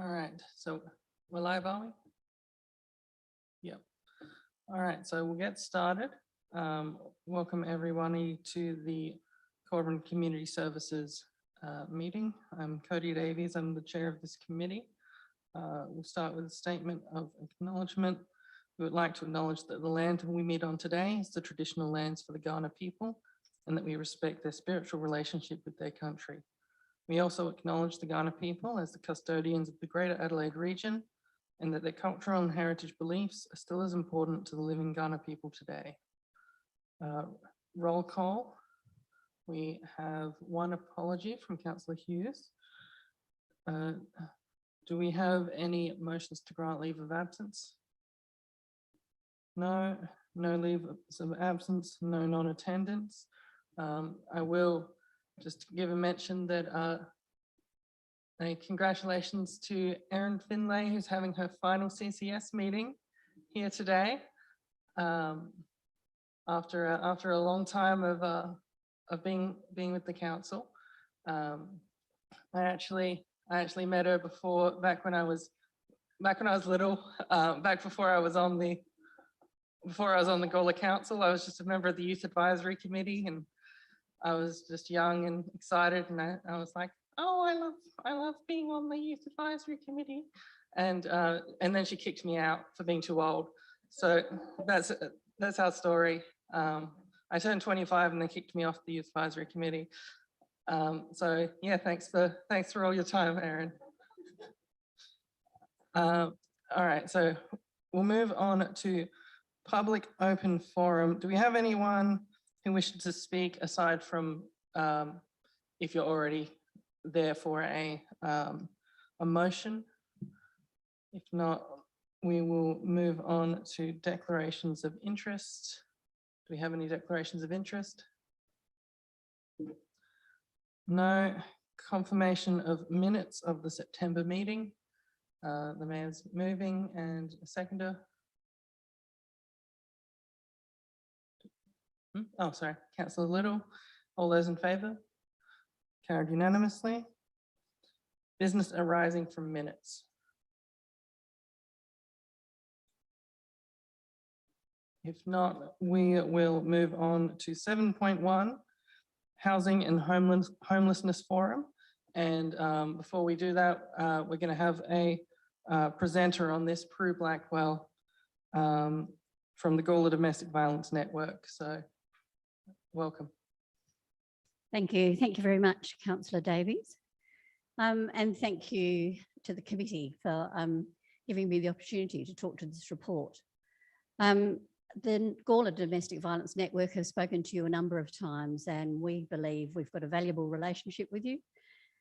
All right, so we're live, are we? Yep. All right, so we'll get started. Welcome everybody to the Corbin Community Services meeting. I'm Cody Davies, I'm the chair of this committee. We'll start with a statement of acknowledgement. We would like to acknowledge that the land we meet on today is the traditional lands for the Ghana people, and that we respect their spiritual relationship with their country. We also acknowledge the Ghana people as the custodians of the Greater Adelaide region, and that their cultural and heritage beliefs are still as important to the living Ghana people today. Roll call. We have one apology from Councillor Hughes. Do we have any motions to grant leave of absence? No, no leave of absence, no non-attendance. I will just give a mention that congratulations to Erin Finlay, who's having her final CCS meeting here today. After a long time of being with the council. I actually met her back when I was little, back before I was on the Gala Council. I was just a member of the Youth Advisory Committee, and I was just young and excited, and I was like, oh, I love being on the Youth Advisory Committee, and then she kicked me out for being too old. So that's our story. I turned 25 and they kicked me off the Youth Advisory Committee. So yeah, thanks for all your time, Erin. All right, so we'll move on to public open forum. Do we have anyone who wishes to speak aside from if you're already there for a motion? If not, we will move on to declarations of interest. Do we have any declarations of interest? No. Confirmation of minutes of the September meeting. The mayor's moving, and a seconder. Oh, sorry, Councillor Little. All those in favour? Carried unanimously. Business arising from minutes. If not, we will move on to 7.1, Housing and Homelessness Forum. And before we do that, we're going to have a presenter on this, Prue Blackwell, from the Gala Domestic Violence Network. So welcome. Thank you. Thank you very much, Councillor Davies. And thank you to the committee for giving me the opportunity to talk to this report. The Gala Domestic Violence Network has spoken to you a number of times, and we believe we've got a valuable relationship with you.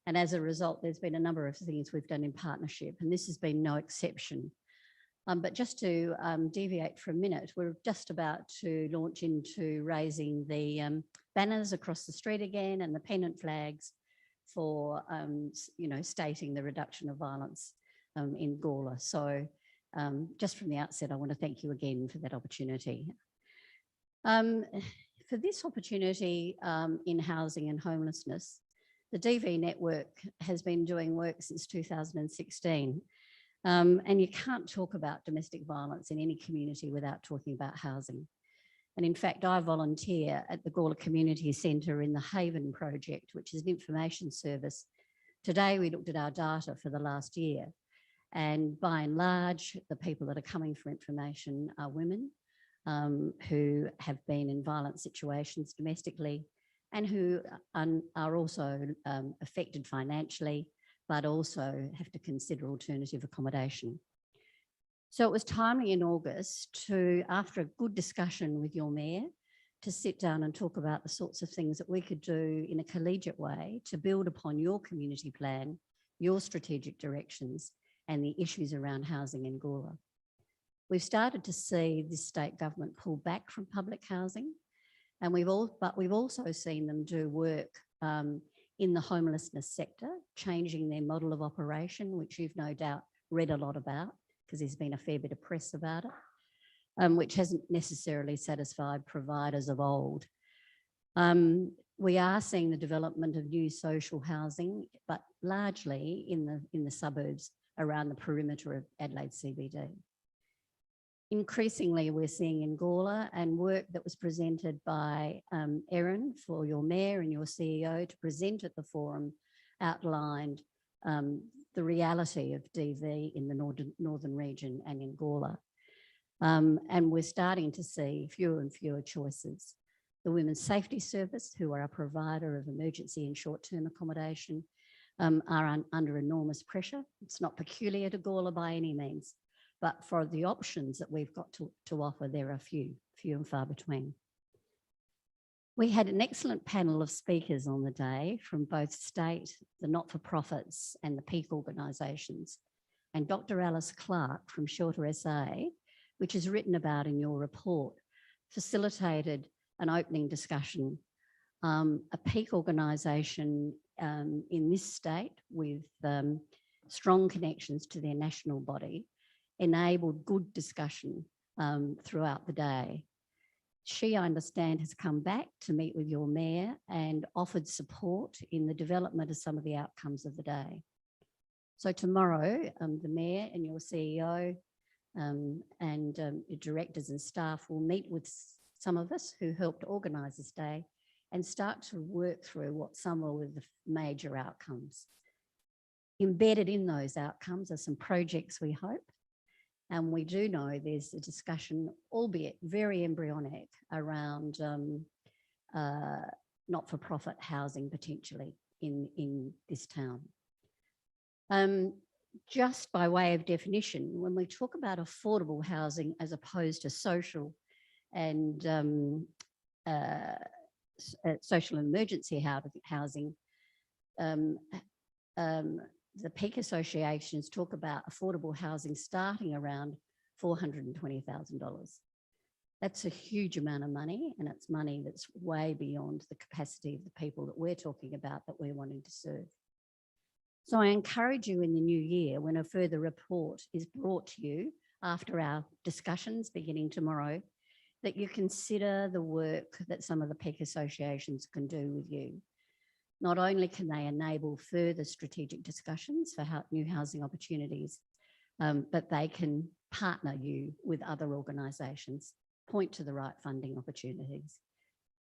And as a result, there's been a number of things we've done in partnership, and this has been no exception. But just to deviate for a minute, we're just about to launch into raising the banners across the street again and the pennant flags for, stating the reduction of violence in Gala. So just from the outset, I want to thank you again for that opportunity. For this opportunity in housing and homelessness, the DV network has been doing work since 2016. And you can't talk about domestic violence in any community without talking about housing. And in fact, I volunteer at the Gala Community Centre in the Haven project, which is an information service. Today, we looked at our data for the last year. And by and large, the people that are coming for information are women who have been in violent situations domestically and who are also affected financially, but also have to consider alternative accommodation. So it was timely in August to, after a good discussion with your mayor, to sit down and talk about the sorts of things that we could do in a collegiate way to build upon your community plan, your strategic directions, and the issues around housing in Gala. We've started to see the state government pull back from public housing, and we've also seen them do work in the homelessness sector, changing their model of operation, which you've no doubt read a lot about because there's been a fair bit of press about it, which hasn't necessarily satisfied providers of old. We are seeing the development of new social housing, but largely in the suburbs around the perimeter of Adelaide CBD. Increasingly, we're seeing in Gala and work that was presented by Erin for your mayor and your CEO to present at the forum outlined the reality of DV in the northern region and in Gala. And we're starting to see fewer and fewer choices. The Women's Safety Service, who are a provider of emergency and short-term accommodation, are under enormous pressure. It's not peculiar to Gala by any means, but for the options that we've got to offer, there are few and far between. We had an excellent panel of speakers on the day from both state, the not-for-profits and the peak organisations. And Dr. Alice Clark from Shelter SA, which is written about in your report, facilitated an opening discussion. A peak organisation in this state with strong connections to their national body enabled good discussion throughout the day. She, I understand, has come back to meet with your mayor and offered support in the development of some of the outcomes of the day. So tomorrow, the mayor and your CEO and your directors and staff will meet with some of us who helped organise this day and start to work through what some are the major outcomes. Embedded in those outcomes are some projects, we hope. And we do know there's a discussion, albeit very embryonic, around not-for-profit housing potentially in this town. Just by way of definition, when we talk about affordable housing as opposed to social and social emergency housing, the peak associations talk about affordable housing starting around $420,000. That's a huge amount of money, and it's money that's way beyond the capacity of the people that we're talking about that we're wanting to serve. So I encourage you in the new year, when a further report is brought to you after our discussions beginning tomorrow, that you consider the work that some of the peak associations can do with you. Not only can they enable further strategic discussions for new housing opportunities, but they can partner you with other organisations, point to the right funding opportunities.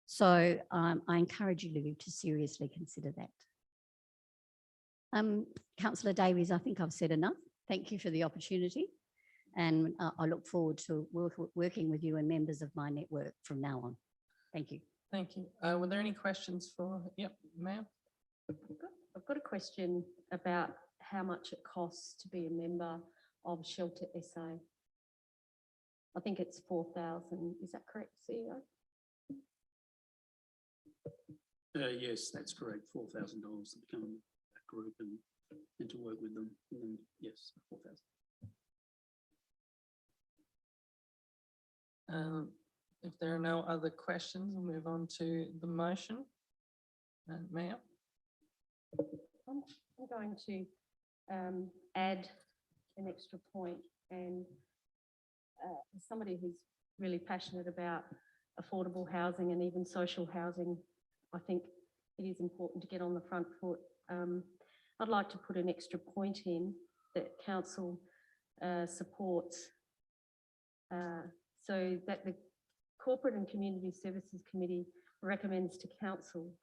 So I encourage you to seriously consider that. Councillor Davies, I think I've said enough. Thank you for the opportunity. And I look forward to working with you and members of my network from now on. Thank you. Thank you. Were there any questions for, yep, ma'am? I've got a question about how much it costs to be a member of Shelter SA. I think it's 4,000. Is that correct, CEO? Yes, that's correct. $4,000 to become that group and to work with them. And yes, 4,000. If there are no other questions, we'll move on to the motion. Ma'am? I'm going to add an extra point, and as somebody who's really passionate about affordable housing and even social housing, I think it is important to get on the front foot. I'd like to put an extra point in that council supports so that the Corporate and Community Services Committee recommends to council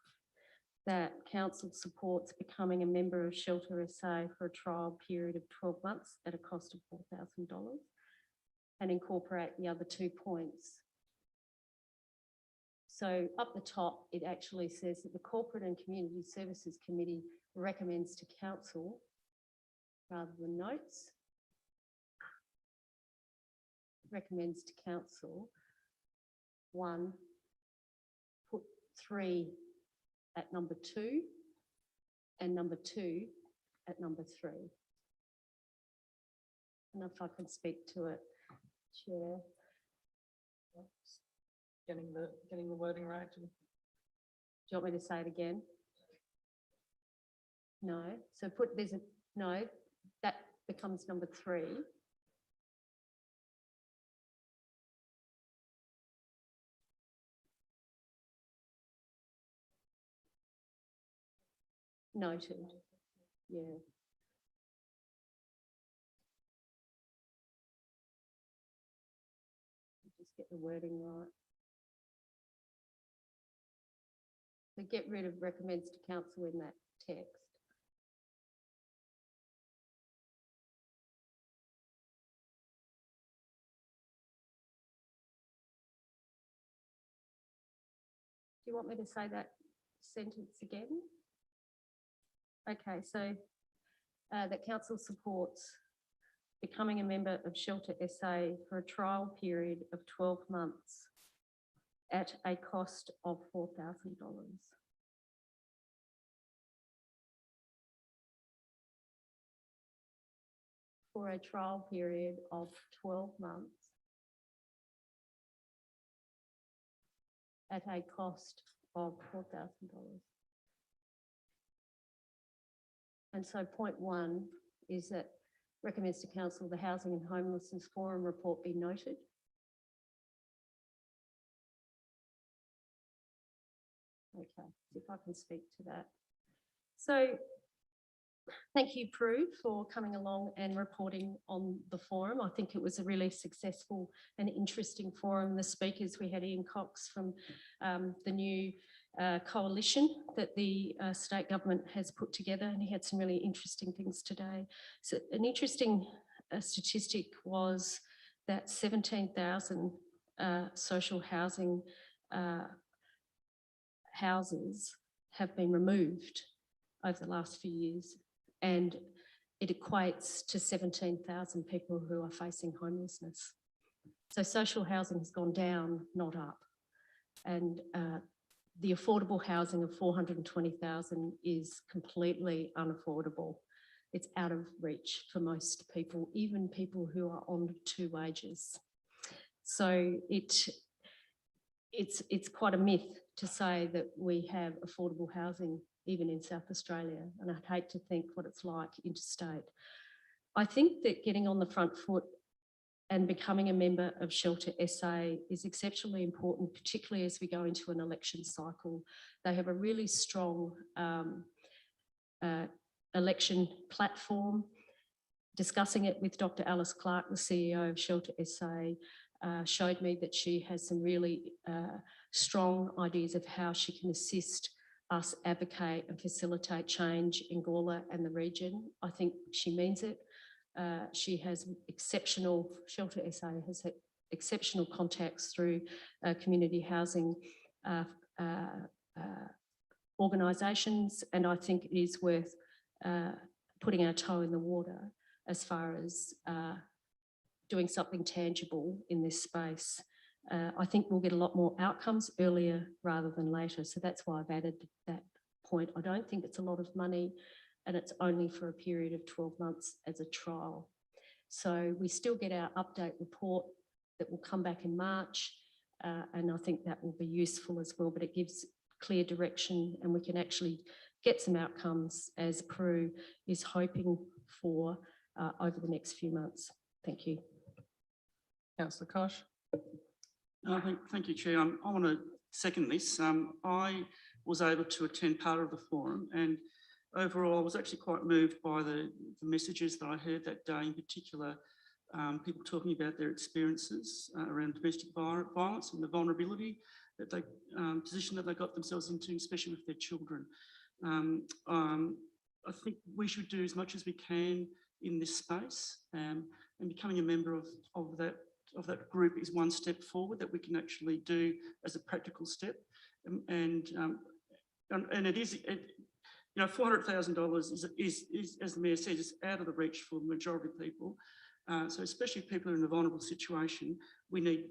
that council supports becoming a member of Shelter SA for a trial period of 12 months at a cost of $4,000 and incorporate the other 2 points. So up the top, it actually says that the Corporate and Community Services Committee recommends to council, rather than notes, recommends to council, 1, put 3 at number 2 and number 2 at number 3. And if I can speak to it, Chair. Getting the wording right. Do you want me to say it again? No. So no, that becomes number 3. Noted. Yeah. the wording right. So get rid of recommends to council in that text. Do you want me to say that sentence again? Okay, so that council supports becoming a member of Shelter SA for a trial period of 12 months at a cost of $4,000. For a trial period of 12 months at a cost of $4,000. And so point 1 is that recommends to council the Housing and Homelessness Forum report be noted. Okay, see if I can speak to that. So thank you, Prue, for coming along and reporting on the forum. I think it was a really successful and interesting forum. The speakers, we had Ian Cox from the new coalition that the state government has put together, and he had some really interesting things today. So an interesting statistic was that 17,000 social housing houses have been removed over the last few years, and it equates to 17,000 people who are facing homelessness. So social housing has gone down, not up. And the affordable housing of 420,000 is completely unaffordable. It's out of reach for most people, even people who are on 2 wages. So it's quite a myth to say that we have affordable housing even in South Australia, and I'd hate to think what it's like interstate. I think that getting on the front foot and becoming a member of Shelter SA is exceptionally important, particularly as we go into an election cycle. They have a really strong election platform. Discussing it with Dr. Alice Clark, the CEO of Shelter SA, showed me that she has some really strong ideas of how she can assist us advocate and facilitate change in Gala and the region. I think she means it. She has exceptional, Shelter SA has had exceptional contacts through community housing organisations, and I think it is worth putting our toe in the water as far as doing something tangible in this space. I think we'll get a lot more outcomes earlier rather than later. So that's why I've added that point. I don't think it's a lot of money, and it's only for a period of 12 months as a trial. So we still get our update report that will come back in March, and I think that will be useful as well, but it gives clear direction and we can actually get some outcomes as Prue is hoping for over the next few months. Thank you. Councillor Kosh. Thank you, Chair. I want to second this. I was able to attend part of the forum, and overall I was actually quite moved by the messages that I heard that day, in particular people talking about their experiences around domestic violence and the vulnerability that they position that they got themselves into, especially with their children. I think we should do as much as we can in this space, and becoming a member of that group is one step forward that we can actually do as a practical step. And it is, you know, $400,000 is, as the Mayor says, is out of the reach for the majority of people. So especially people who are in a vulnerable situation, we need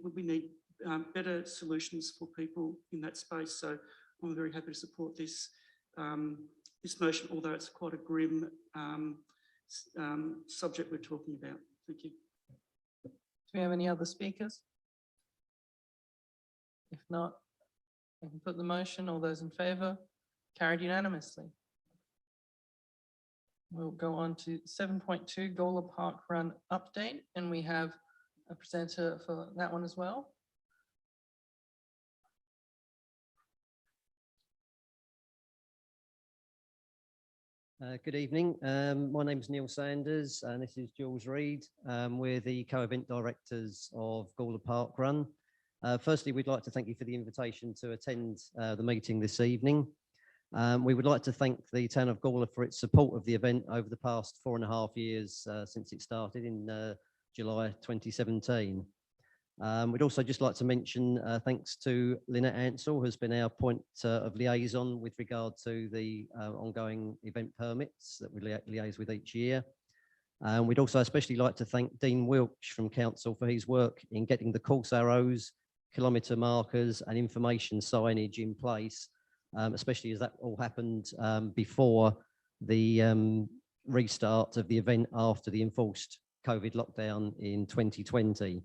better solutions for people in that space. So I'm very happy to support this this motion, although it's quite a grim subject we're talking about. Thank you. Do we have any other speakers? If not, I can put the motion. All those in favour? Carried unanimously. We'll go on to 7.2, Gala Park Run update, and we have a presenter for that one as well. Good evening. My name is Neil Sanders and this is Jules Reid. We're the co-event directors of Gala Park Run. Firstly, we'd like to thank you for the invitation to attend the meeting this evening. We would like to thank the town of Gala for its support of the event over the past 4.5 years since it started in July 2017. We'd also just like to mention thanks to Lynette Ansell, who's been our point of liaison with regard to the ongoing event permits that we liaise with each year. We'd also especially like to thank Dean Wilkes from Council for his work in getting the course arrows, kilometre markers and information signage in place, especially as that all happened before the restart of the event after the enforced COVID lockdown in 2020.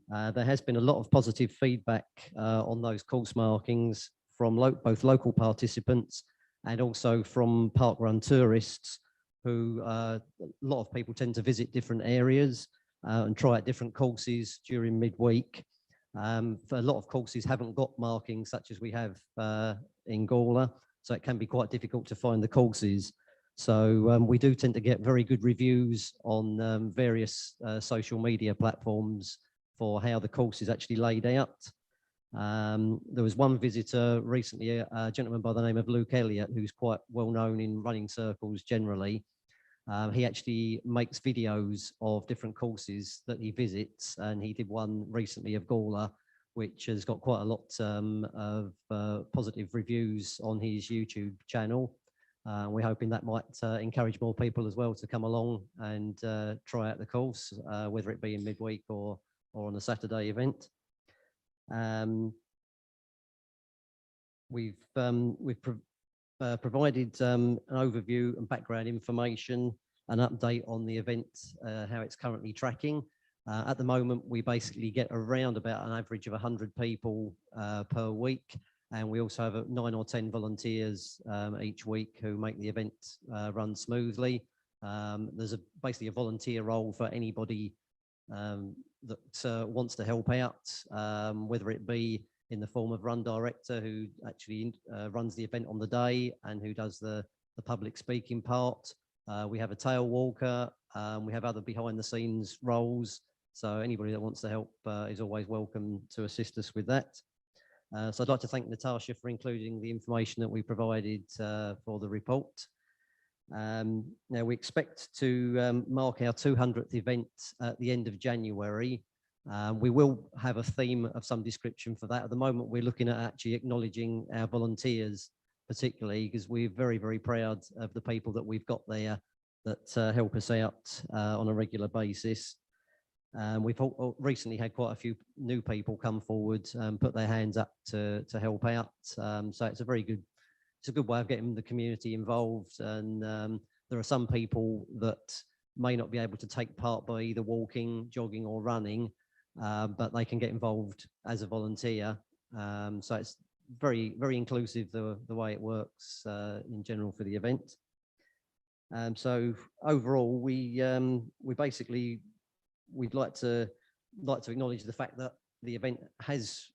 There has been a lot of positive feedback on those course markings from both local participants and also from parkrun tourists who a lot of people tend to visit different areas and try out different courses during midweek. A lot of courses haven't got markings such as we have in Gala, so it can be quite difficult to find the courses. So we do tend to get very good reviews on various social media platforms for how the course is actually laid out. There was one visitor recently, a gentleman by the name of Luke Elliott, who's quite well known in running circles generally. He actually makes videos of different courses that he visits, and he did one recently of Gala, which has got quite a lot of positive reviews on his YouTube channel. We're hoping that might encourage more people as well to come along and try out the course, whether it be in midweek or on a Saturday event. We've provided an overview and background information, an update on the event, how it's currently tracking. At the moment, we basically get around about an average of 100 people per week, and we also have 9 or 10 volunteers each week who make the event run smoothly. There's basically a volunteer role for anybody that wants to help out, whether it be in the form of run director who actually runs the event on the day and who does the public speaking part. We have a tail walker, we have other behind the scenes roles. So anybody that wants to help is always welcome to assist us with that. So I'd like to thank Natasha for including the information that we provided for the report. Now we expect to mark our 200th event at the end of January. We will have a theme of some description for that. At the moment, we're looking at actually acknowledging our volunteers, particularly because we're very, very proud of the people that we've got there that help us out on a regular basis. We've recently had quite a few new people come forward and put their hands up to help out. So it's a good way of getting the community involved. And there are some people that may not be able to take part by either walking, jogging or running, but they can get involved as a volunteer. So it's very, very inclusive, the way it works in general for the event. So overall, we'd like to acknowledge the fact that the event has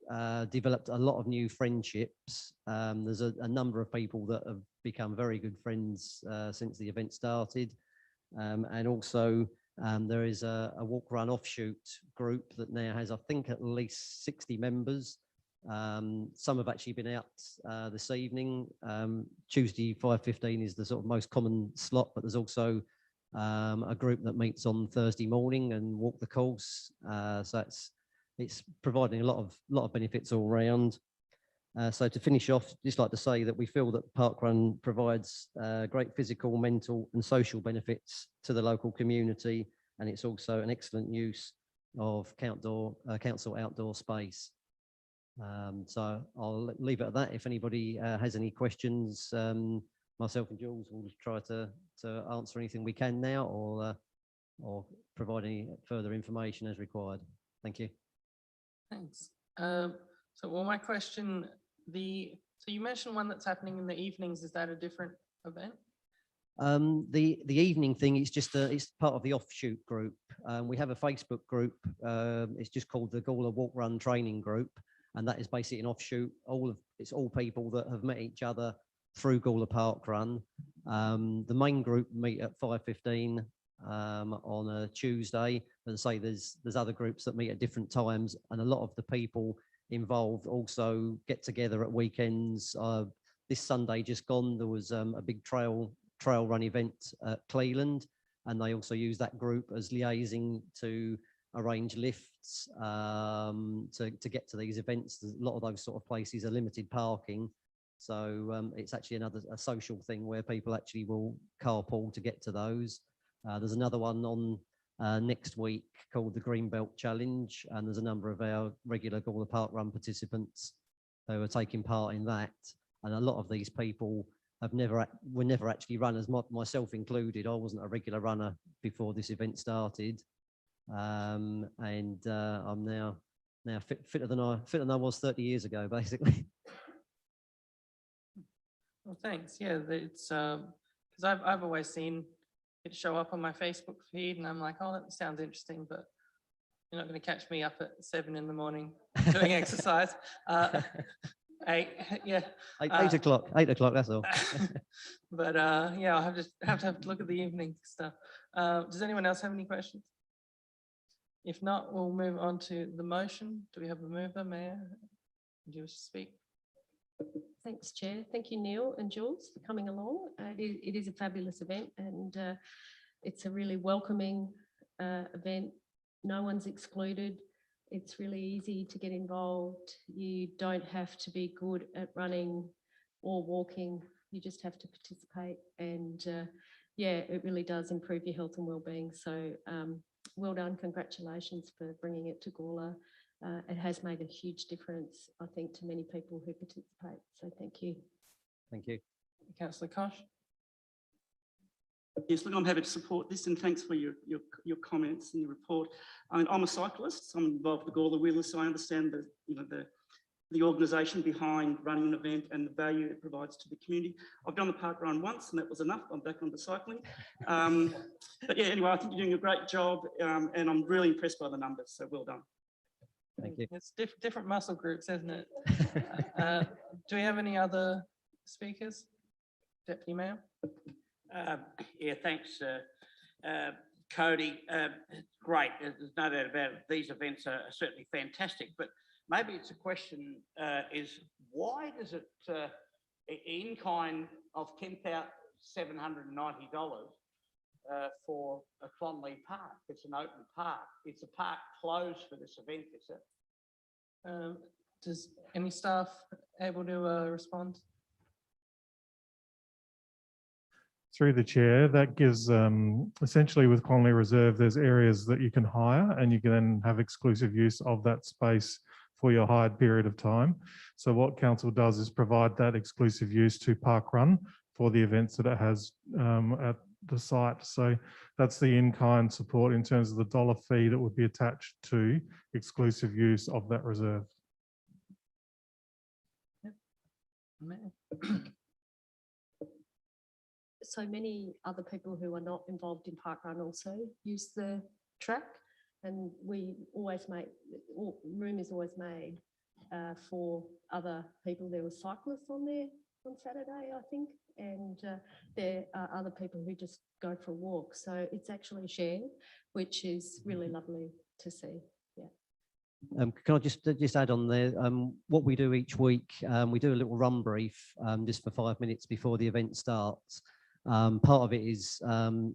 developed a lot of new friendships. There's a number of people that have become very good friends since the event started. And also there is a walk run offshoot group that now has, I think, at least 60 members. Some have actually been out this evening. Tuesday 5:15 is the sort of most common slot, but there's also a group that meets on Thursday morning and walk the course. So it's providing a lot of benefits all round. So to finish off, just like to say that we feel that parkrun provides great physical, mental and social benefits to the local community, and it's also an excellent use of council outdoor space. So I'll leave it at that. If anybody has any questions, myself and Jules will try to answer anything we can now, or provide any further information as required. Thank you. Thanks. So my question, so you mentioned one that's happening in the evenings. Is that a different event? The evening thing is just it's part of the offshoot group. We have a Facebook group. It's just called the Gala Walk Run Training Group, and that is basically an offshoot. It's all people that have met each other through Gala Park Run. The main group meet at 5:15, on a Tuesday. As I say, there's other groups that meet at different times, and a lot of the people involved also get together at weekends. This Sunday just gone, there was a big trail run event at Cleveland, and they also use that group as liaising to arrange lifts to get to these events. A lot of those sort of places are limited parking, so it's actually a social thing where people actually will carpool to get to those. There's another one on next week called the Greenbelt Challenge, and there's a number of our regular Gala Park Run participants who are taking part in that. And a lot of these people were never actually runners, myself included. I wasn't a regular runner before this event started, and I'm now fitter than I was 30 years ago, basically. Well, thanks. Yeah, it's because I've always seen it show up on my Facebook feed, and I'm like, oh, that sounds interesting, but you're not going to catch me up at 7 in the morning doing exercise. 8, yeah. 8 o'clock. 8 o'clock. That's all. But yeah, I'll have to look at the evening stuff. Does anyone else have any questions? If not, we'll move on to the motion. Do we have a mover, Mayor? Do you wish to speak? Thanks, Chair. Thank you, Neil and Jules, for coming along. It is a fabulous event, and it's a really welcoming event. No one's excluded. It's really easy to get involved. You don't have to be good at running or walking. You just have to participate, and yeah, it really does improve your health and well-being. So well done. Congratulations for bringing it to Gala. It has made a huge difference, I think, to many people who participate. So thank you. Thank you. Councillor Kosh? Yes, look, I'm happy to support this, and thanks for your comments and your report. I mean, I'm a cyclist, so I'm involved with the Gala Wheelers, so I understand the organisation behind running an event and the value it provides to the community. I've done the park run once, and that was enough. I'm back onto cycling. But yeah, anyway, I think you're doing a great job, and I'm really impressed by the numbers. So well done. Thank you. It's different muscle groups, isn't it? Do we have any other speakers? Deputy Mayor? Yeah, thanks, Cody. Great, there's no doubt about it. These events are certainly fantastic, but maybe it's a question is why does it, in kind of $10,790 for a Clonley Park? It's an open park. It's a park closed for this event, is it? Does any staff able to respond? Through the chair, that gives essentially with Clonley Reserve, there's areas that you can hire and you can then have exclusive use of that space for your hired period of time. So what council does is provide that exclusive use to Park Run for the events that it has at the site. So that's the in-kind support in terms of the dollar fee that would be attached to exclusive use of that reserve. So many other people who are not involved in Park Run also use the track, and we always make, room is always made for other people. There were cyclists on there on Saturday, I think, and there are other people who just go for a walk. So it's actually shared, which is really lovely to see. Yeah. Can I just add on there, what we do each week, we do a little run brief just for 5 minutes before the event starts. Part of it is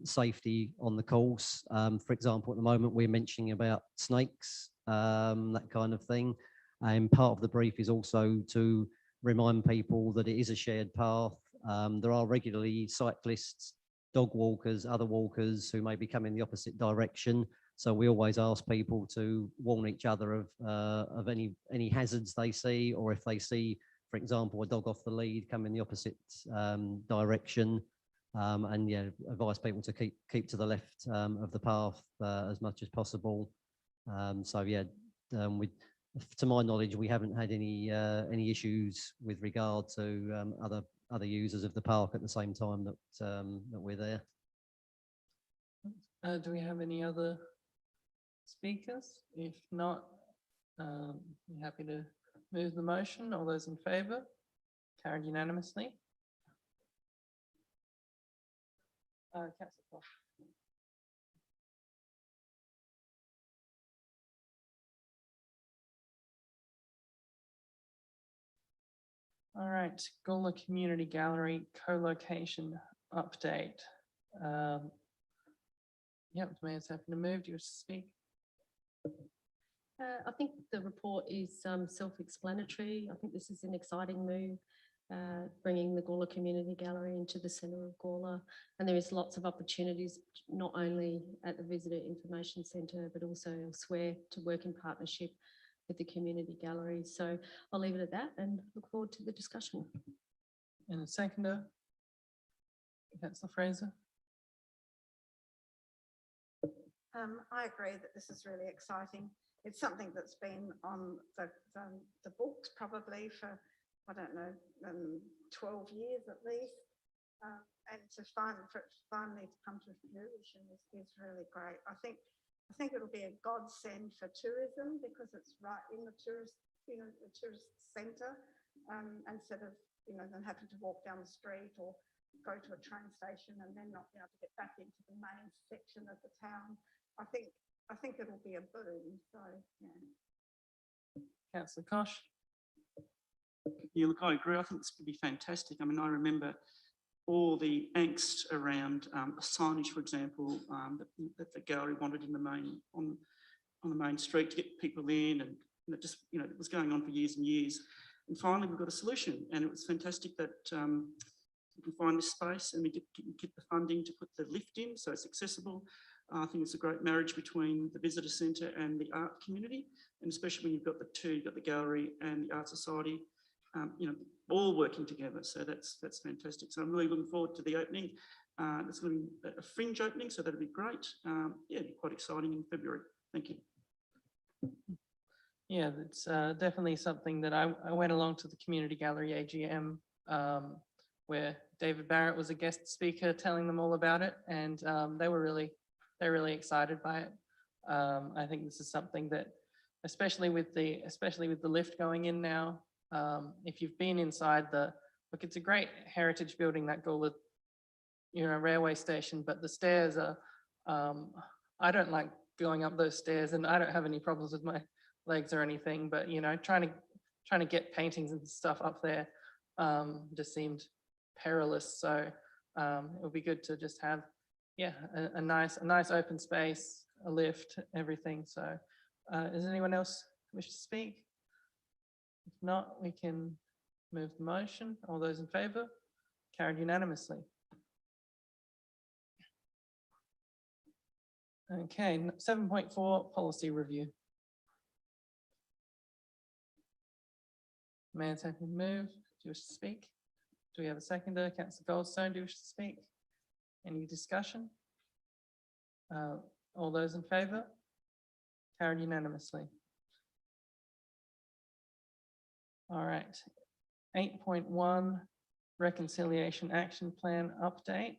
safety on the course. For example, at the moment, we're mentioning about snakes, that kind of thing. And part of the brief is also to remind people that it is a shared path. There are regularly cyclists, dog walkers, other walkers who may be coming the opposite direction. So we always ask people to warn each other of any hazards they see, or if they see, for example, a dog off the lead coming the opposite direction. And yeah, advise people to keep to the left of the path as much as possible. So yeah, to my knowledge, we haven't had any issues with regard to other users of the park at the same time that we're there. Do we have any other speakers? If not, I'm happy to move the motion. All those in favour? Carried unanimously. Councillor Fox. right, Gala Community Gallery co-location update. Yep, the mayor's happy to move. Do you wish to speak? I think the report is self-explanatory. I think this is an exciting move, bringing the Gala Community Gallery into the centre of Gala. And there is lots of opportunities, not only at the Visitor Information Centre, but also elsewhere to work in partnership with the community gallery. So I'll leave it at that and look forward to the discussion. And a seconder? Councillor Fraser? I agree that this is really exciting. It's something that's been on the books probably for, I don't know, 12 years at least. And for it finally to come to fruition is really great. I think it'll be a godsend for tourism because it's right in the tourist centre, instead of, them having to walk down the street or go to a train station and then not be able to get back into the main section of the town. I think it'll be a boom. So yeah. Councillor Kosh? Yeah, look, I agree. I think this could be fantastic. I mean, I remember all the angst around signage, for example, that the gallery wanted in the main on the main street to get people in, and it just it was going on for years and years. And finally, we got a solution, and it was fantastic that we can find this space and we get the funding to put the lift in, so it's accessible. I think it's a great marriage between the visitor centre and the art community, and especially when you've got the two, you've got the gallery and the art society, all working together. So that's fantastic. So I'm really looking forward to the opening. It's going to be a fringe opening, so that'll be great. Yeah, it'll be quite exciting in February. Thank you. Yeah, it's definitely something that I went along to the Community Gallery AGM where David Barrett was a guest speaker telling them all about it, and they're really excited by it. I think this is something that, especially with the lift going in now, if you've been inside look, it's a great heritage building, that Gala, railway station, but the stairs are, I don't like going up those stairs, and I don't have any problems with my legs or anything, but trying to get paintings and stuff up there just seemed perilous. So it would be good to just have a nice open space, a lift, everything. So does anyone else wish to speak? If not, we can move the motion. All those in favour? Carried unanimously. Okay, 7.4 policy review. Mayor's happy to move. Do you wish to speak? Do we have a seconder? Councillor Goldstone, do you wish to speak? Any discussion? All those in favour? Carried unanimously. All right. 8.1 Reconciliation Action Plan update.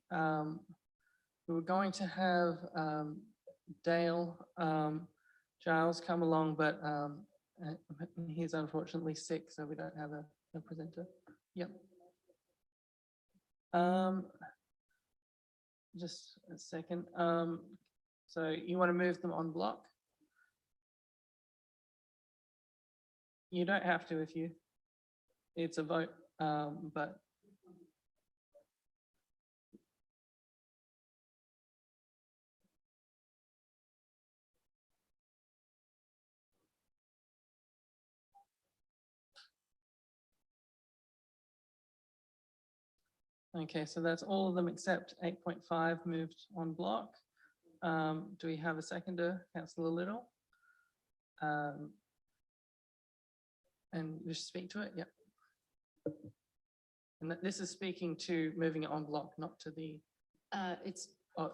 We were going to have Dale Giles come along, but he's unfortunately sick, so we don't have a presenter. Yep. Just a second. So you want to move them on block? You don't have to if it's a vote, but okay, so that's all of them except 8.5 moved on block. Do we have a seconder, Councillor Little? And you speak to it? Yep. And this is speaking to moving it on block, not to the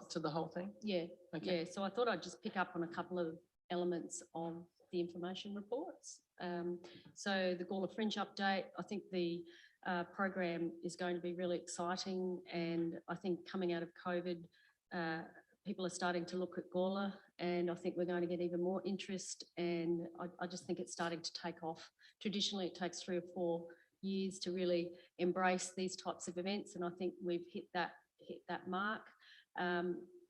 to the whole thing? Yeah, Okay. yeah. So I thought I'd just pick up on a couple of elements of the information reports. So the Gala Fringe update, I think the program is going to be really exciting, and I think coming out of COVID, people are starting to look at Gala, and I think we're going to get even more interest, and I just think it's starting to take off. Traditionally, it takes 3 or 4 years to really embrace these types of events, and I think we've hit that mark.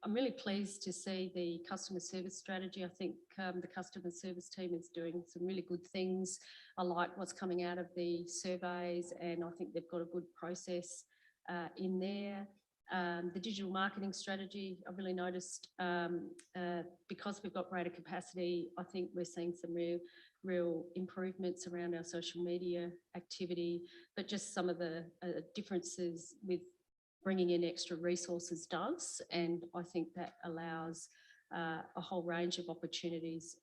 I'm really pleased to see the customer service strategy. I think the customer service team is doing some really good things. I like what's coming out of the surveys, and I think they've got a good process in there. The digital marketing strategy, I've really noticed because we've got greater capacity, I think we're seeing some real improvements around our social media activity, but just some of the differences with bringing in extra resources does, and I think that allows a whole range of opportunities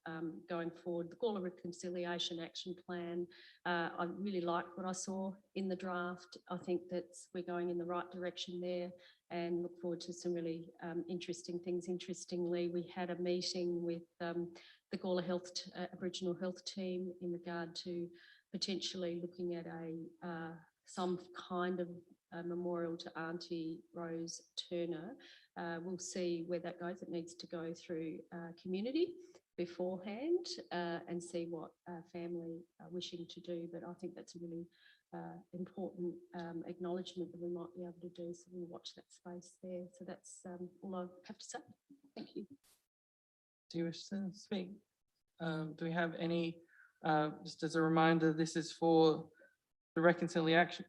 going forward. The Gala Reconciliation Action Plan, I really liked what I saw in the draft. I think that we're going in the right direction there and look forward to some really interesting things. Interestingly, we had a meeting with the Gala Aboriginal Health team in regard to potentially looking at some kind of memorial to Auntie Rose Turner. We'll see where that goes. It needs to go through community beforehand and see what family are wishing to do. But I think that's a really important acknowledgement that we might be able to do. So we'll watch that space there. So that's all I have to say. Thank you. Do you wish to speak? Do we have any, just as a reminder, this is for the Reconciliation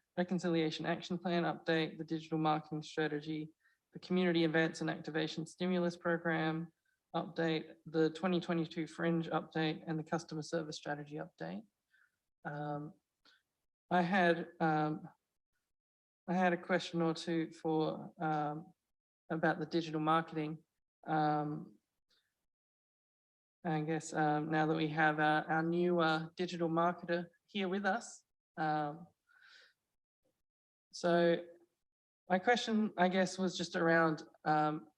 Action Plan update, the digital marketing strategy, the community events and activation stimulus program update, the 2022 Fringe update, and the customer service strategy update. I had a question or two for about the digital marketing. I guess now that we have our new digital marketer here with us. So my question, I guess, was just around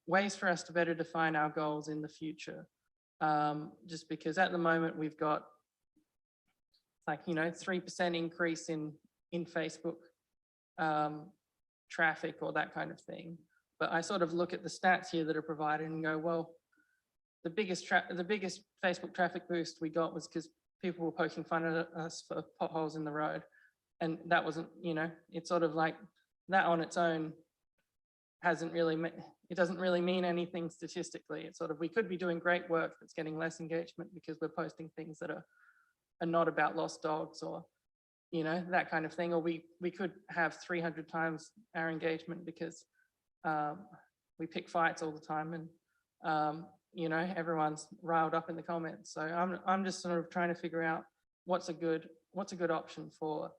ways for us to better define our goals in the future. Just because at the moment we've got like, 3% increase in Facebook traffic or that kind of thing. But I sort of look at the stats here that are provided and go, well, the biggest Facebook traffic boost we got was because people were poking fun at us for potholes in the road. And that wasn't, it's sort of like that on its own hasn't really, it doesn't really mean anything statistically. It's sort of, we could be doing great work that's getting less engagement because we're posting things that are not about lost dogs or, that kind of thing. Or we could have 300 times our engagement because we pick fights all the time and, everyone's riled up in the comments. So I'm just sort of trying to figure out what's a good option for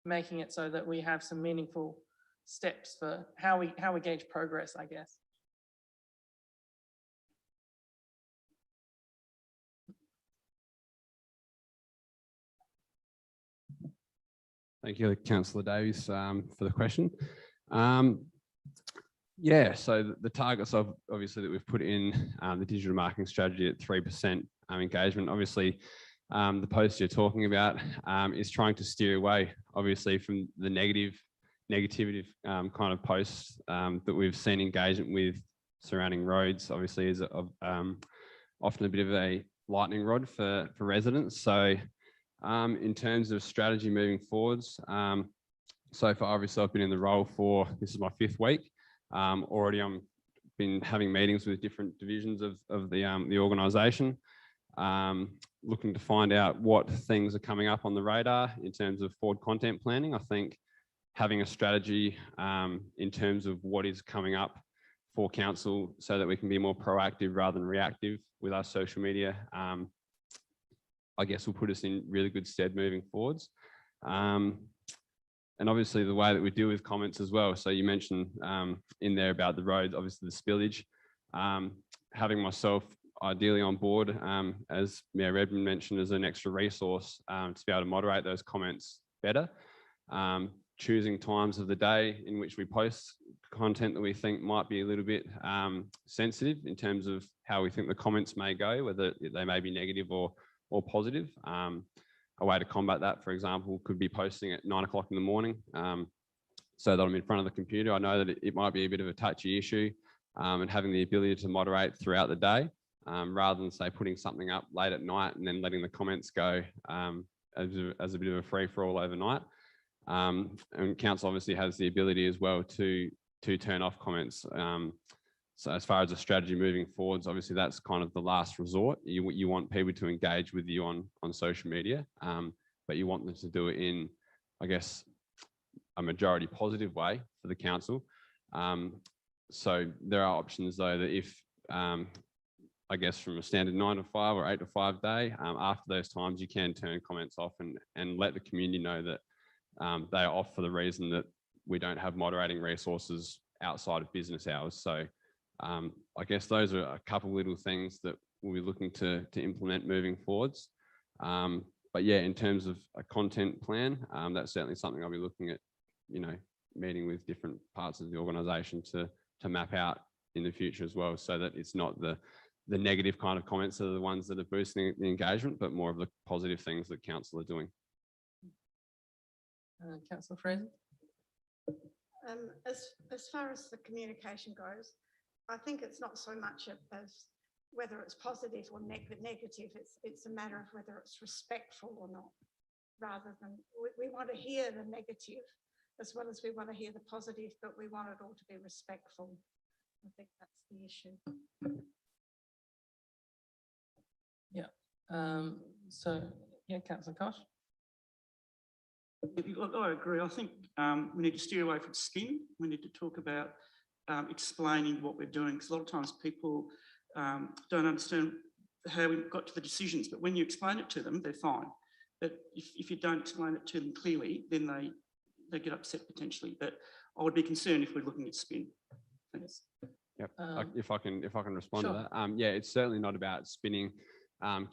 making it so that we have some meaningful steps for how we gauge progress, I guess. Thank you, Councillor Davies, for the question. Yeah, so the targets of obviously that we've put in the digital marketing strategy at 3% engagement. Obviously, the post you're talking about is trying to steer away, obviously, from the negativity kind of posts that we've seen engagement with surrounding roads. Obviously, is often a bit of a lightning rod for residents. So, in terms of strategy moving forwards, so far, obviously, I've been in the role for, this is my 5th week. Already I'm been having meetings with different divisions of the organisation, looking to find out what things are coming up on the radar in terms of forward content planning. I think having a strategy in terms of what is coming up for council so that we can be more proactive rather than reactive with our social media, I guess will put us in really good stead moving forwards. And obviously the way that we deal with comments as well. So you mentioned in there about the roads, obviously the spillage. Having myself ideally on board, as Mayor Redmond mentioned, as an extra resource to be able to moderate those comments better. Choosing times of the day in which we post content that we think might be a little bit sensitive in terms of how we think the comments may go, whether they may be negative or positive. A way to combat that, for example, could be posting at 9 o'clock in the morning so that I'm in front of the computer. I know that it might be a bit of a touchy issue and having the ability to moderate throughout the day rather than, say, putting something up late at night and then letting the comments go as a bit of a free-for-all overnight. And council obviously has the ability as well to turn off comments. So as far as a strategy moving forwards, obviously that's kind of the last resort. You want people to engage with you on social media, but you want them to do it in, I guess, a majority positive way for the council. So there are options though that if, I guess from a standard 9 to 5 or 8 to 5 day, after those times you can turn comments off and let the community know that they are off for the reason that we don't have moderating resources outside of business hours. So I guess those are a couple little things that we'll be looking to implement moving forwards. But yeah, in terms of a content plan, that's certainly something I'll be looking at, meeting with different parts of the organisation to map out in the future as well, so that it's not the negative kind of comments that are the ones that are boosting the engagement, but more of the positive things that council are doing. Councillor Fraser? As far as the communication goes, I think it's not so much as whether it's positive or negative. It's a matter of whether it's respectful or not, rather than we want to hear the negative as well as we want to hear the positive, but we want it all to be respectful. I think that's the issue. Yeah. So yeah, Councillor Koch. Look, I agree. I think we need to steer away from spin. We need to talk about explaining what we're doing, because a lot of times people don't understand how we got to the decisions, but when you explain it to them, they're fine. But if you don't explain it to them clearly, then they get upset potentially. But I would be concerned if we're looking at spin. Thanks. Yep. If I can respond Sure. to that. Yeah, it's certainly not about spinning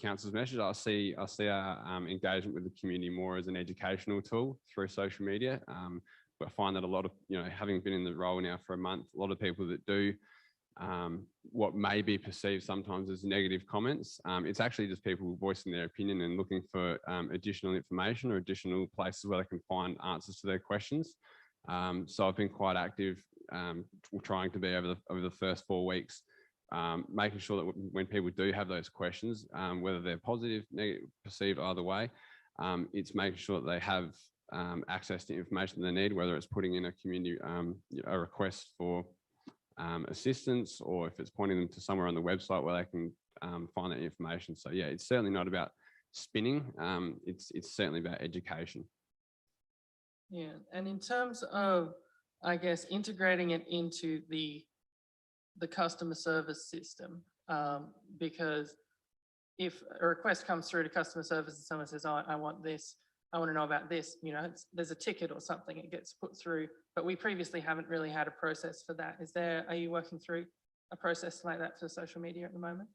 council's message. I see our engagement with the community more as an educational tool through social media. But I find that a lot of, having been in the role now for a month, a lot of people that do what may be perceived sometimes as negative comments, it's actually just people voicing their opinion and looking for additional information or additional places where they can find answers to their questions. So I've been quite active trying to be over the first 4 weeks, making sure that when people do have those questions, whether they're positive, negative, perceived either way, it's making sure that they have access to information they need, whether it's putting in a community a request for assistance, or if it's pointing them to somewhere on the website where they can find that information. So yeah, it's certainly not about spinning. It's certainly about education. Yeah, and in terms of, I guess, integrating it into the customer service system, because if a request comes through to customer service and someone says, oh, I want this, I want to know about this, there's a ticket or something, it gets put through, but we previously haven't really had a process for that. Are you working through a process like that for social media at the moment?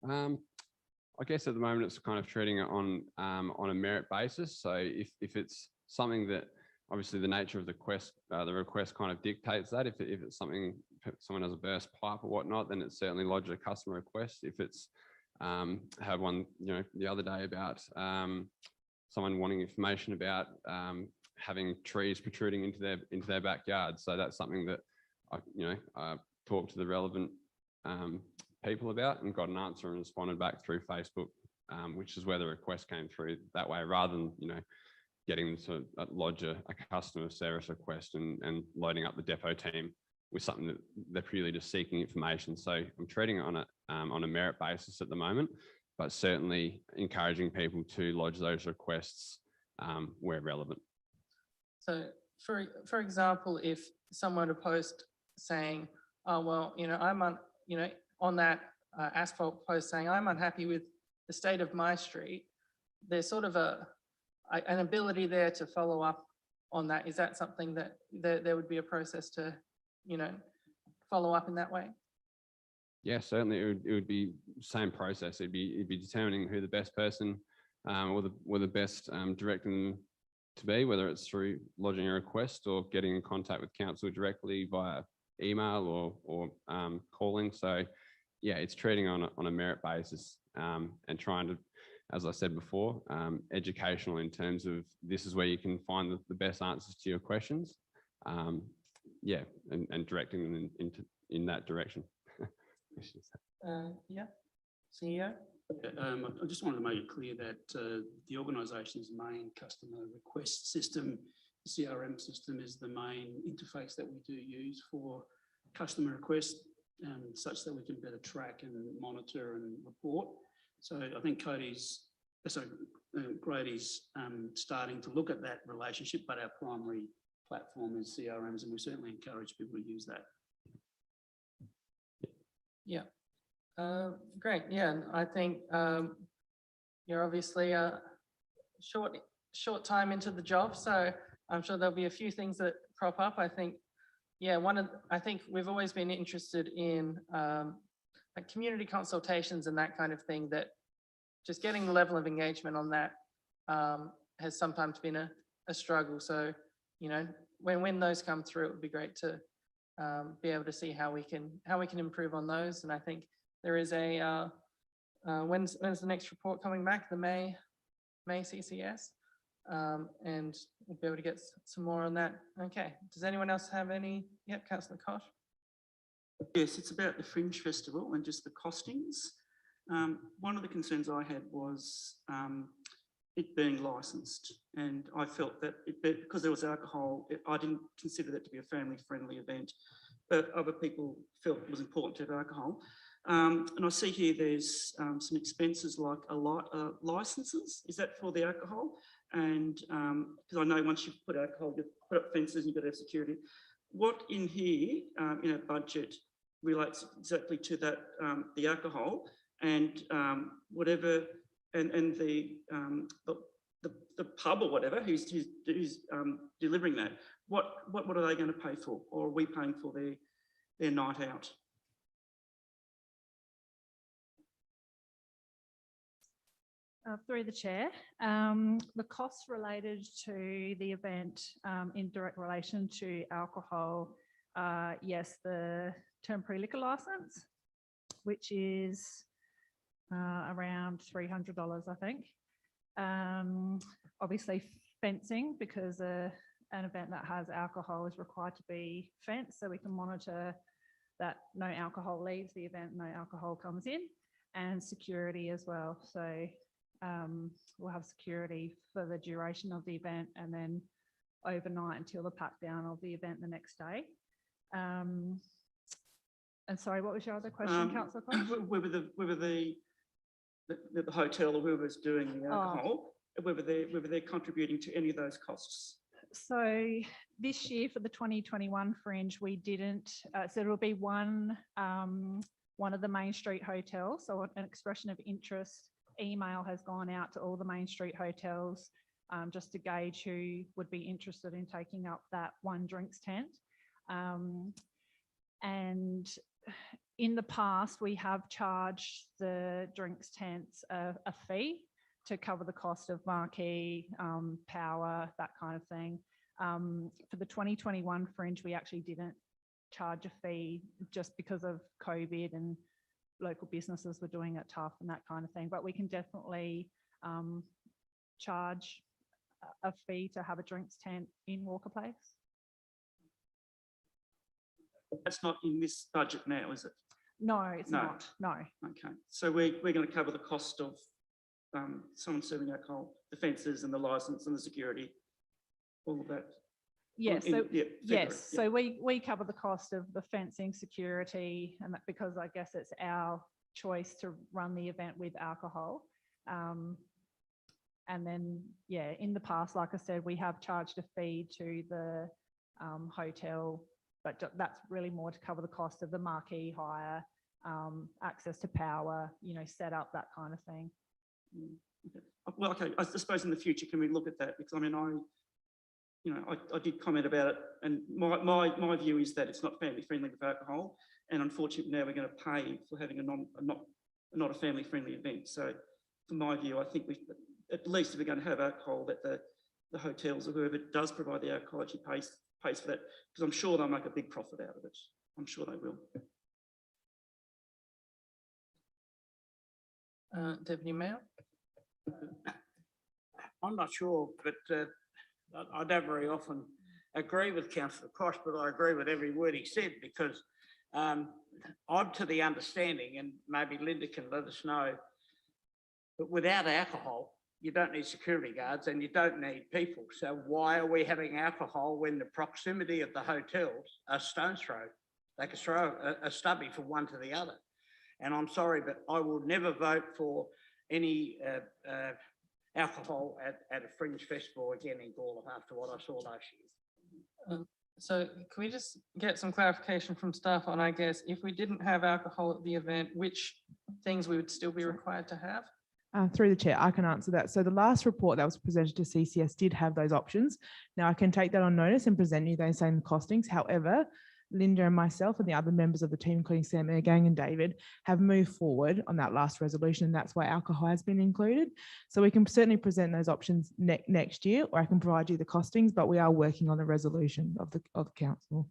I guess at the moment it's kind of treating it on a merit basis. So if it's something that obviously the nature of the request kind of dictates that. If it's something, someone has a burst pipe or whatnot, then it's certainly lodged a customer request. If it's had one, the other day about someone wanting information about having trees protruding into their backyard. So that's something that I talked to the relevant people about and got an answer and responded back through Facebook, which is where the request came through that way, rather than getting them to lodge a customer service request and loading up the depot team with something that they're purely just seeking information. So I'm treating it on a merit basis at the moment, but certainly encouraging people to lodge those requests where relevant. So for example, if someone were to post saying, oh, well, I'm on that asphalt post saying, I'm unhappy with the state of my street, there's sort of an ability there to follow up on that. Is that something that there would be a process to, follow up in that way? Yeah, certainly it would be same process. It'd be determining who the best person or the best directing them to be, whether it's through lodging a request or getting in contact with council directly via email or calling. So yeah, it's treating on a merit basis and trying to, as I said before, educational in terms of this is where you can find the best answers to your questions. Yeah, and directing them in that direction. Yeah, CEO? I just wanted to make it clear that the organisation's main customer request system, the CRM system, is the main interface that we do use for customer requests. such that we can better track and monitor and report. So I think Grady's starting to look at that relationship, but our primary platform is CRMs, and we certainly encourage people to use that. Yeah, great. Yeah, and I think you're obviously a short time into the job, so I'm sure there'll be a few things that crop up. I think, yeah, I think we've always been interested in like community consultations and that kind of thing, that just getting the level of engagement on that has sometimes been a struggle. So, you know, when those come through, it would be great to be able to see how we can improve on those. And I think there is a when's the next report coming back? The May CCS, and we'll be able to get some more on that. Okay. Does anyone else have any? Yep, Councillor Koch. Yes, it's about the Fringe Festival and just the costings. One of the concerns I had was it being licensed, and I felt that because there was alcohol, I didn't consider that to be a family-friendly event, but other people felt it was important to have alcohol. And I see here there's some expenses like licenses. Is that for the alcohol? And because I know once you've put alcohol, you put up fences, you've got to have security. What in here in our budget relates exactly to that, the alcohol, and whatever, and the pub or whatever who's delivering that, what are they going to pay for, or are we paying for their night out? Through the chair, the costs related to the event in direct relation to alcohol, yes, the temporary liquor license, which is around $300, I think. Obviously fencing, because an event that has alcohol is required to be fenced, so we can monitor that no alcohol leaves the event, no alcohol comes in, and security as well. So we'll have security for the duration of the event, and then overnight until the pack down of the event the next day. And sorry, what was your other question, Councillor Koch? Whether the hotel or whoever's doing the alcohol, whether they're contributing to any of those costs. So this year for the 2021 Fringe, we didn't. So it'll be one of the Main Street hotels. So an expression of interest email has gone out to all the Main Street hotels just to gauge who would be interested in taking up that one drinks tent. And in the past, we have charged the drinks tents a fee to cover the cost of marquee, power, that kind of thing. For the 2021 Fringe, we actually didn't charge a fee just because of COVID and local businesses were doing it tough and that kind of thing. But we can definitely charge a fee to have a drinks tent in Walker Place. That's not in this budget now, is it? No, it's not. No. Okay, so we're going to cover the cost of someone serving alcohol, the fences and the license and the security, all of that. Yes. So we cover the cost of the fencing, security, and that because I guess it's our choice to run the event with alcohol. And then, yeah, in the past, like I said, we have charged a fee to the hotel, but that's really more to cover the cost of the marquee hire, access to power, you know, set up, that kind of thing. Okay. Well, okay, I suppose in the future, can we look at that? Because I mean, I did comment about it, and my view is that it's not family friendly with alcohol, and unfortunately now we're going to pay for having not a family friendly event. So, from my view, I think at least if we're going to have alcohol, that the hotels or whoever does provide the alcohol actually pays for that, because I'm sure they'll make a big profit out of it. I'm sure they will. Deputy Mayor? I'm not sure, but I don't very often agree with Councillor Koch, but I agree with every word he said, because I'm to the understanding, and maybe Linda can let us know, but without alcohol, you don't need security guards and you don't need people. So why are we having alcohol when the proximity of the hotels are stone's throw They could throw a stubby from one to the other. And I'm sorry, but I will never vote for any alcohol at a fringe festival again in Gala after what I saw last year. So can we just get some clarification from staff on, I guess, if we didn't have alcohol at the event, which things we would still be required to have? Through the chair, I can answer that. So the last report that was presented to CCS did have those options. Now I can take that on notice and present you those same costings. However, Linda and myself and the other members of the team, including Sam Ergang and David, have moved forward on that last resolution. And that's why alcohol has been included. So we can certainly present those options next year, or I can provide you the costings, but we are working on the resolution of the council.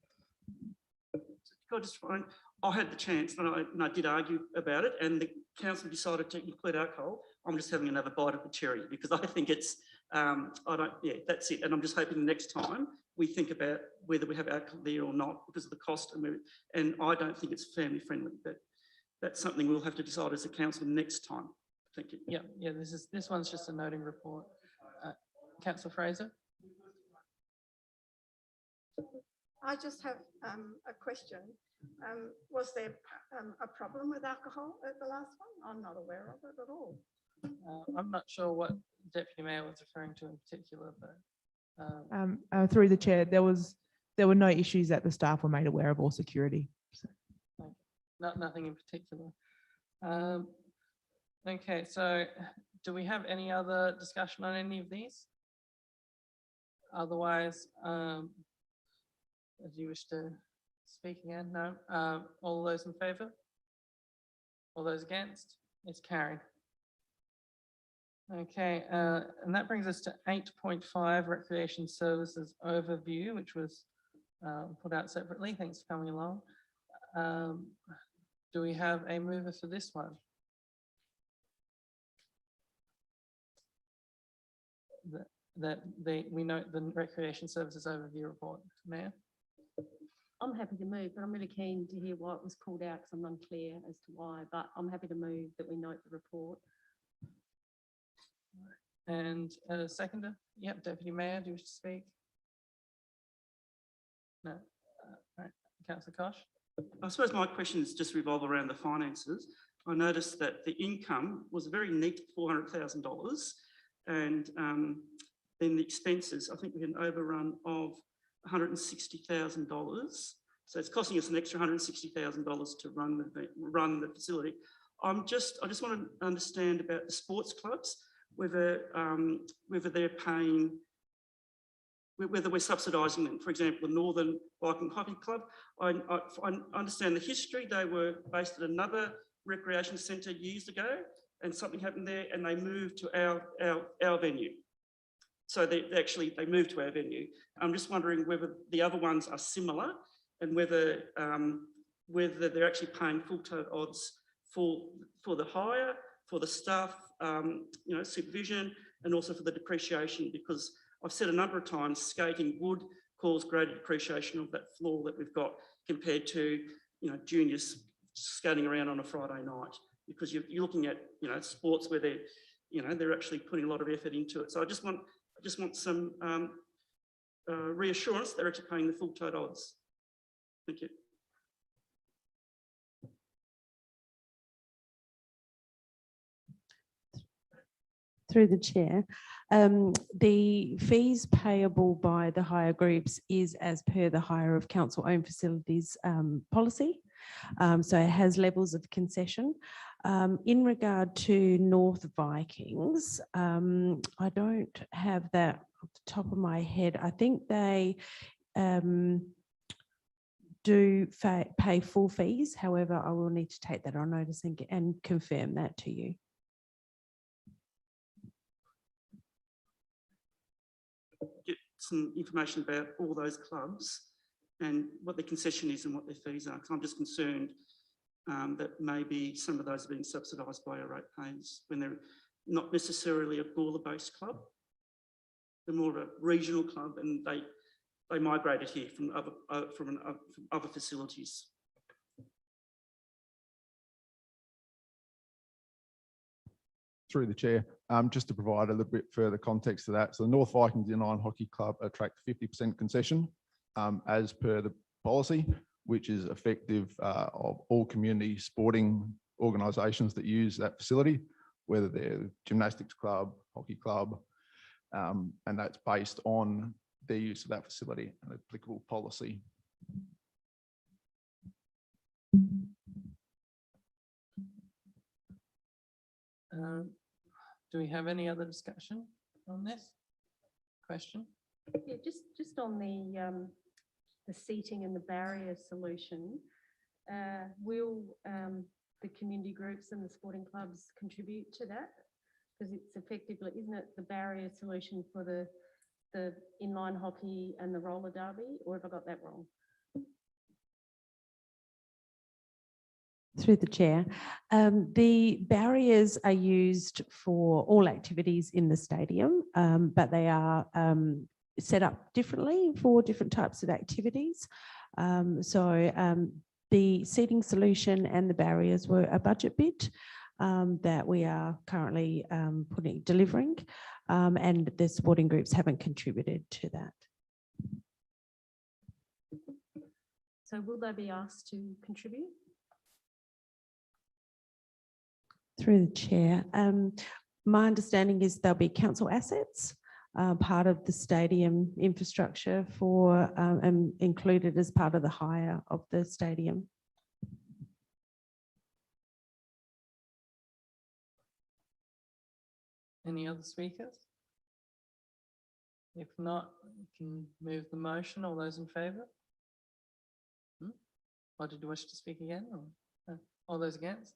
I had the chance, and I did argue about it, and the council decided to include alcohol. I'm just having another bite of the cherry because I think it's, that's it. And I'm just hoping the next time we think about whether we have alcohol there or not because of the cost. And I don't think it's family friendly, but that's something we'll have to decide as a council next time. Thank you. Yeah, this one's just a noting report. Councillor Fraser? I just have a question. Was there a problem with alcohol at the last one? I'm not aware of it at all. I'm not sure what Deputy Mayor was referring to in particular, but Through the chair, there were no issues that the staff were made aware of or security. So. Nothing in particular. Okay, so do we have any other discussion on any of these? Otherwise, do you wish to speak again? No. All those in favour? All those against? It's carried. Okay, and that brings us to 8.5, Recreation Services Overview, which was put out separately. Thanks for coming along. Do we have a mover for this one? We note the Recreation Services Overview report. Mayor? I'm happy to move, but I'm really keen to hear why it was called out because I'm unclear as to why, but I'm happy to move that we note the report. And seconder? Yep, Deputy Mayor, do you wish to speak? No. All right. Councillor Kosh? I suppose my questions just revolve around the finances. I noticed that the income was a very neat $400,000 and then the expenses, I think we had an overrun of $160,000. So it's costing us an extra $160,000 to run the facility. I just want to understand about the sports clubs, whether they're paying, whether we're subsidising them. For example, the Northern Biking Hockey Club, I understand the history. They were based at another recreation centre years ago and something happened there and they moved to our venue. So they moved to our venue. I'm just wondering whether the other ones are similar and whether they're actually paying full tote odds for the hire, for the staff, supervision, and also for the depreciation, because I've said a number of times, skating would cause greater depreciation of that floor that we've got compared to, juniors skating around on a Friday night, because you're looking at, sports where they're actually putting a lot of effort into it. So I just want some reassurance they're actually paying the full tote odds. Thank you. Through the chair, the fees payable by the hire groups is as per the hire of council-owned facilities policy. So it has levels of concession. In regard to North Vikings, I don't have that off the top of my head. I think they do pay full fees. However, I will need to take that on notice and confirm that to you. Get some information about all those clubs and what the concession is and what their fees are, because I'm just concerned that maybe some of those are being subsidised by our ratepayers when they're not necessarily a Gawler-based club. They're more of a regional club and they migrated here from other facilities. Through the chair, just to provide a little bit further context to that. So the North Vikings Inline Hockey Club attract 50% concession as per the policy, which is effective of all community sporting organisations that use that facility, whether they're gymnastics club, hockey club, and that's based on their use of that facility and applicable policy. Do we have any other discussion on this question? Yeah, just on the seating and the barrier solution, will the community groups and the sporting clubs contribute to that? Because it's effectively, isn't it the barrier solution for the inline hockey and the roller derby, or have I got that wrong? Through the chair, the barriers are used for all activities in the stadium, but they are set up differently for different types of activities. The seating solution and the barriers were a budget bid that we are currently delivering, and the sporting groups haven't contributed to that. So will they be asked to contribute? Through the chair, my understanding is there'll be council assets, part of the stadium infrastructure for and included as part of the hire of the stadium. Any other speakers? If not, we can move the motion. All those in favour? Or did you wish to speak again? Or no? All those against?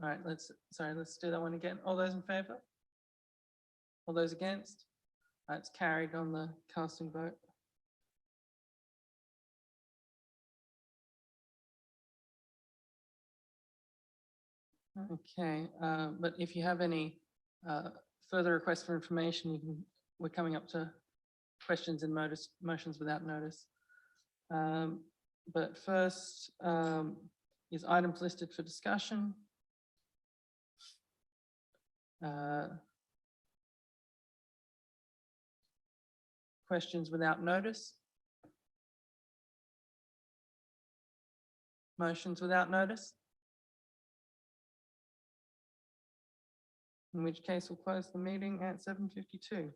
All right, let's do that one again. All those in favour? All those against? It's carried on the casting vote. Okay, but if you have any further requests for information, we're coming up to questions and motions without notice. But first is items listed for discussion. Questions without notice? Motions without notice? In which case we'll close the meeting at 7:52.